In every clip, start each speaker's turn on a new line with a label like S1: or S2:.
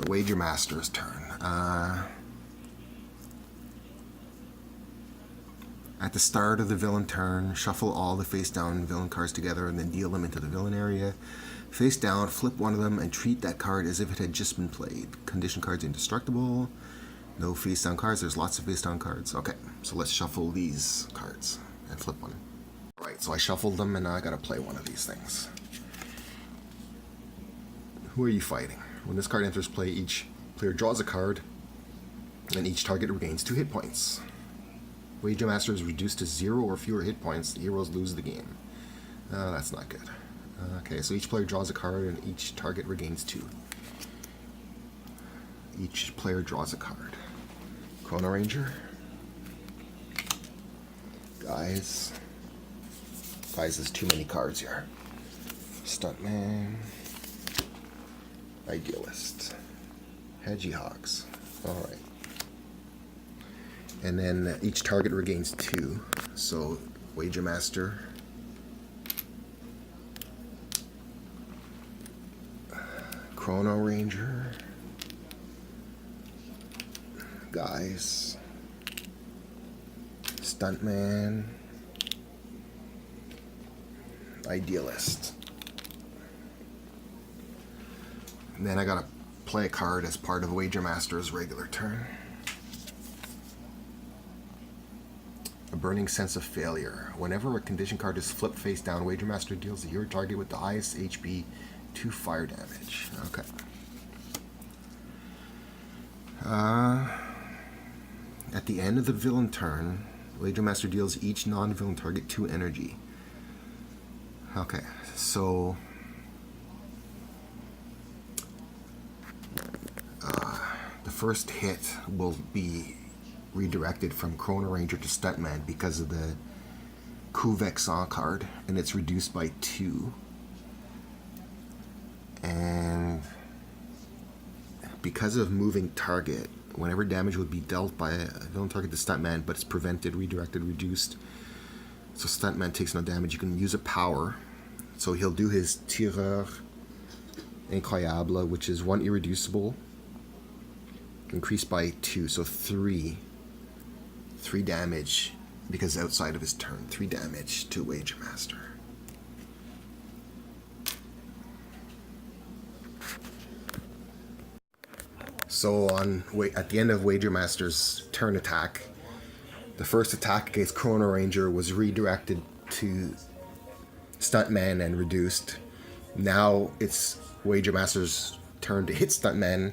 S1: The Wager Master's turn. At the start of the villain turn, shuffle all the face-down villain cards together and then deal them into the villain area. Face down, flip one of them, and treat that card as if it had just been played. Condition cards indestructible. No face-down cards. There's lots of face-down cards. Okay, so let's shuffle these cards and flip one. Alright, so I shuffled them, and now I gotta play one of these things. Who are you fighting? When this card enters play, each player draws a card, and each target regains 2 hit points. Wager Master is reduced to 0 or fewer hit points. The heroes lose the game. That's not good. Okay, so each player draws a card and each target regains 2. Each player draws a card. Chrono Ranger. Guys, there's too many cards here. Stuntman. Idealist. Hedgehogs. Alright. And then each target regains 2. So, Wager Master. Chrono Ranger. Guys. Stuntman. Idealist. And then I gotta play a card as part of Wager Master's regular turn. A Burning Sense of Failure. Whenever a condition card is flipped face down, Wager Master deals your target with the highest HP 2 fire damage. Okay. At the end of the villain turn, Wager Master deals each non-villain target 2 energy. Okay, so the first hit will be redirected from Chrono Ranger to Stuntman because of the Coup Vexant card, and it's reduced by 2. And because of moving target, whenever damage would be dealt by a villain target to Stuntman, but it's prevented, redirected, reduced, so Stuntman takes no damage, you can use a power. So he'll do his Tireur Incroyable, which is 1 irreducible, increased by 2, so 3 damage, because outside of his turn, 3 damage to Wager Master. So at the end of Wager Master's turn attack, the first attack against Chrono Ranger was redirected to Stuntman and reduced. Now it's Wager Master's turn to hit Stuntman.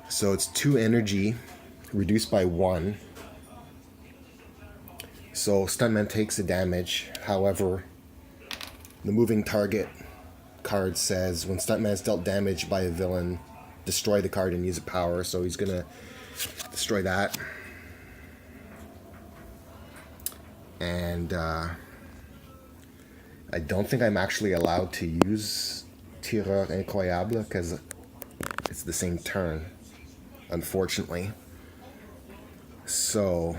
S1: So it's 2 energy, reduced by 1. So Stuntman takes the damage. However, the moving target card says when Stuntman is dealt damage by a villain, destroy the card and use a power. So he's gonna destroy that. And I don't think I'm actually allowed to use Tireur Incroyable because it's the same turn, unfortunately. So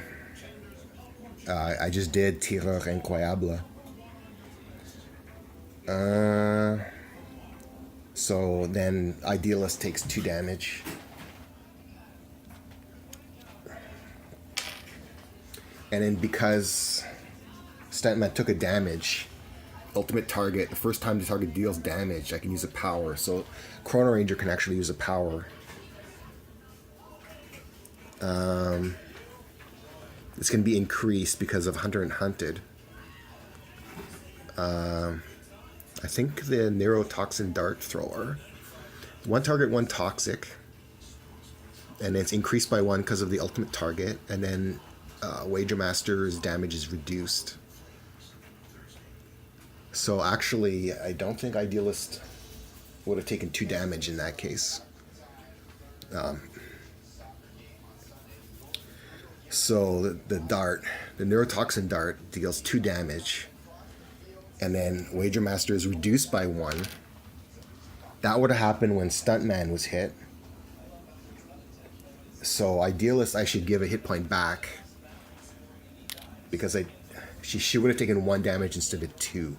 S1: I just did Tireur Incroyable. So then Idealist takes 2 damage. And then because Stuntman took a damage, ultimate target, the first time the target deals damage, I can use a power. So Chrono Ranger can actually use a power. This can be increased because of Hunter and Hunted. I think the Neurotoxin Dart Thrower. 1 target, 1 toxic. And it's increased by 1 because of the ultimate target. And then Wager Master's damage is reduced. So actually, I don't think Idealist would have taken 2 damage in that case. So the dart, the Neurotoxin Dart deals 2 damage. And then Wager Master is reduced by 1. That would have happened when Stuntman was hit. So Idealist, I should give a hit point back. Because she would have taken 1 damage instead of 2.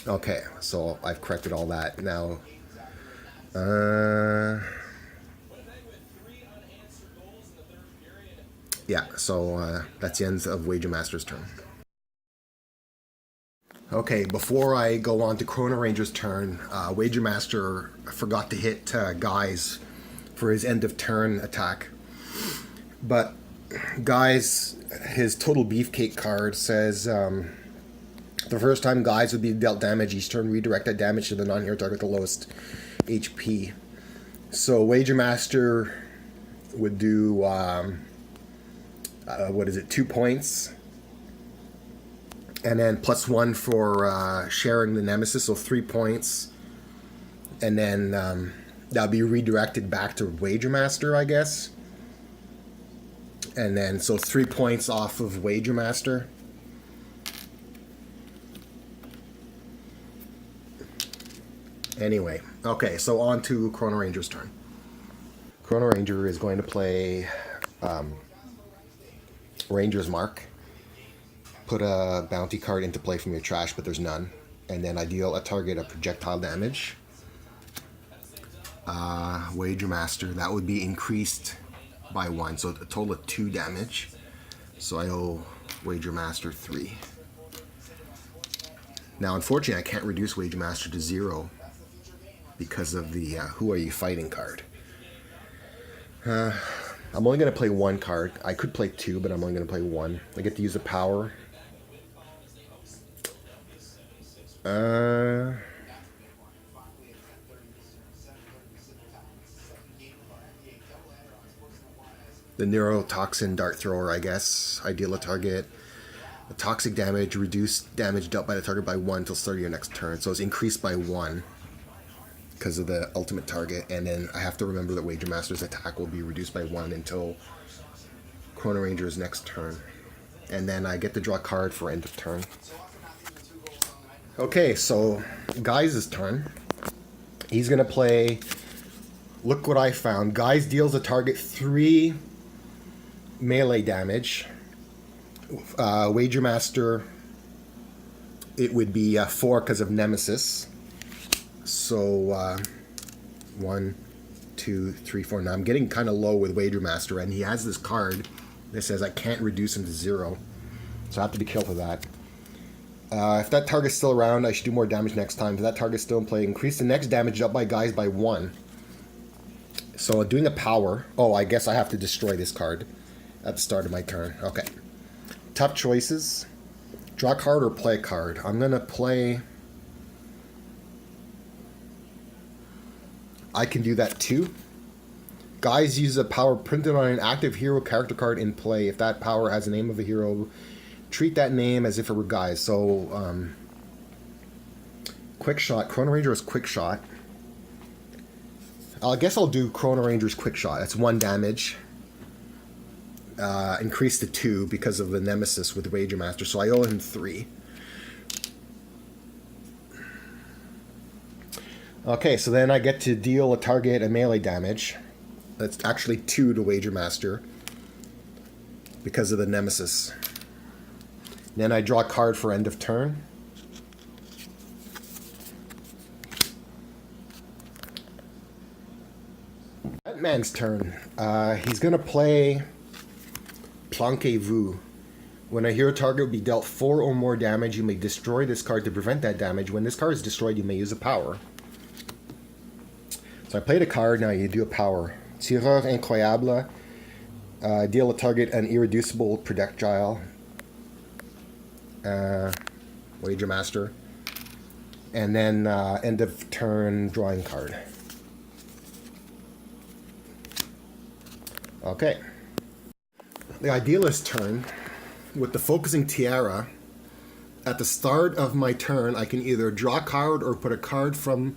S1: Okay, so I've corrected all that. Now, Yeah, so that's the end of Wager Master's turn. Okay, before I go on to Chrono Ranger's turn, Wager Master forgot to hit Guise for his end of turn attack. But Guise, his Total Beefcake card says the first time Guise would be dealt damage each turn, redirect that damage to the non-hero target with the lowest HP. So Wager Master would do, what is it, 2 points. And then +1 for sharing the Nemesis, so 3 points. And then that'll be redirected back to Wager Master, I guess. And then, so 3 points off of Wager Master. Anyway, okay, so on to Chrono Ranger's turn. Chrono Ranger is going to play Ranger's Mark. Put a bounty card into play from your trash, but there's none. And then I deal a target a projectile damage. Wager Master, that would be increased by 1, so a total of 2 damage. So I owe Wager Master 3. Now, unfortunately, I can't reduce Wager Master to 0 because of the Who Are You Fighting card. I'm only going to play 1 card. I could play 2, but I'm only going to play 1. I get to use a power. The Neurotoxin Dart Thrower, I guess. I deal a target a toxic damage, reduce damage dealt by the target by 1 until start of your next turn. So it's increased by 1 because of the ultimate target. And then I have to remember that Wager Master's attack will be reduced by 1 until Chrono Ranger's next turn. And then I get to draw a card for end of turn. Okay, so Guise's turn. He's going to play... Look what I found. Guise deals a target 3 melee damage. Wager Master, it would be 4 because of Nemesis. So 1, 2, 3, 4. Now I'm getting kind of low with Wager Master, and he has this card that says I can't reduce him to 0. So I have to be careful of that. If that target's still around, I should do more damage next time. If that target's still in play, increase the next damage up by Guise by 1. So doing a power... Oh, I guess I have to destroy this card at the start of my turn. Okay. Tough choices. Draw a card or play a card. I'm going to play... I can do that too. Guise uses a power printed on an active hero character card in play. If that power has the name of a hero, treat that name as if it were Guise. So, Quick Shot. Chrono Ranger is Quick Shot. I guess I'll do Chrono Ranger's Quick Shot. That's 1 damage. Increased to 2 because of the Nemesis with Wager Master. So I owe him 3. Okay, so then I get to deal a target a melee damage. That's actually 2 to Wager Master because of the Nemesis. Then I draw a card for end of turn. Batman's turn. He's going to play Planquez-Vous. When a hero target will be dealt 4 or more damage, you may destroy this card to prevent that damage. When this card is destroyed, you may use a power. So I played a card, now you do a power. Tireur Incroyable. Deal a target an irreducible projectile. Wager Master. And then end of turn drawing card. Okay. The Idealist turn, with the Focusing Tiara, at the start of my turn, I can either draw a card or put a card from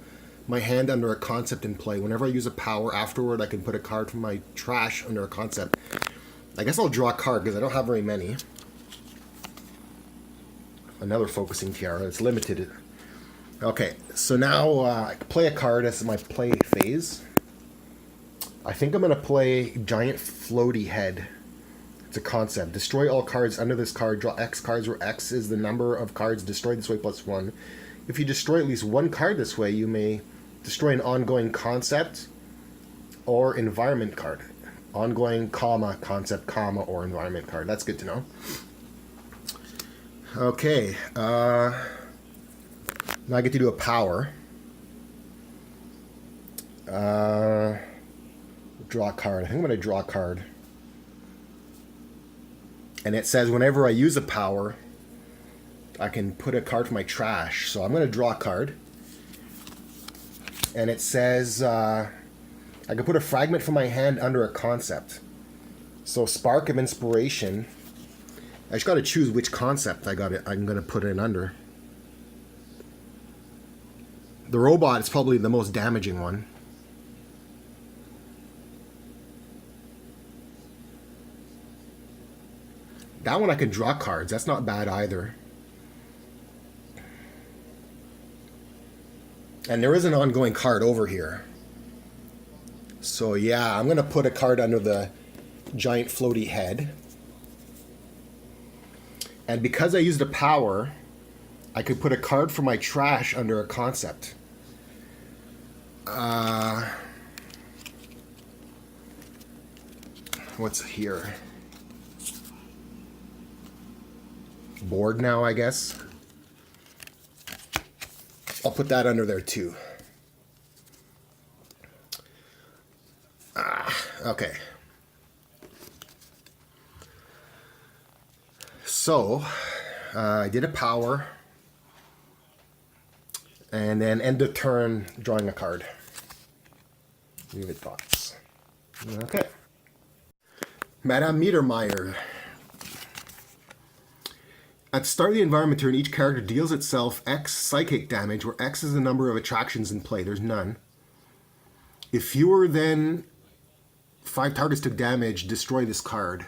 S1: my hand under a concept in play. Whenever I use a power afterward, I can put a card from my trash under a concept. I guess I'll draw a card because I don't have very many. Another Focusing Tiara. It's limited. Okay, so now I play a card as my play phase. I think I'm going to play Giant Floaty Head. It's a concept. Destroy all cards under this card. Draw X cards where X is the number of cards destroyed this way plus 1. If you destroy at least 1 card this way, you may destroy an ongoing concept or environment card ongoing, comma, concept, comma, or environment card. That's good to know. Okay. Now I get to do a power. Draw a card. I think I'm going to draw a card. And it says whenever I use a power, I can put a card from my trash. So I'm going to draw a card. And it says I can put a fragment from my hand under a concept. So Spark of Inspiration. I just got to choose which concept I'm going to put it under. The robot is probably the most damaging one. That one I can draw cards. That's not bad either. And there is an ongoing card over here. So yeah, I'm going to put a card under the giant floaty head. And because I used a power, I could put a card for my trash under a concept. What's here? Board now, I guess. I'll put that under there too. Okay. So, I did a power. And then end of turn, drawing a card. Leave it thoughts. Okay. Madame Mittermeier. At the start of the environment turn, each character deals itself X psychic damage, where X is the number of attractions in play. There's none. If fewer than 5 targets took damage, destroy this card.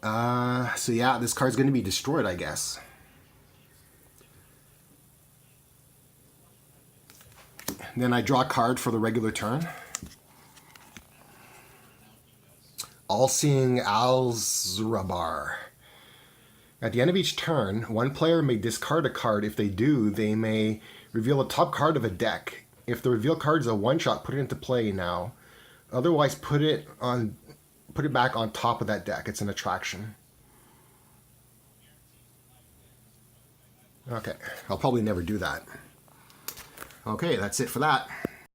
S1: So yeah, this card's going to be destroyed, I guess. Then I draw a card for the regular turn. All-Seeing Alzrabar. At the end of each turn, one player may discard a card. If they do, they may reveal a top card of a deck. If the reveal card is a one-shot, put it into play now. Otherwise, put it back on top of that deck. It's an attraction. Okay, I'll probably never do that. Okay, that's it for that.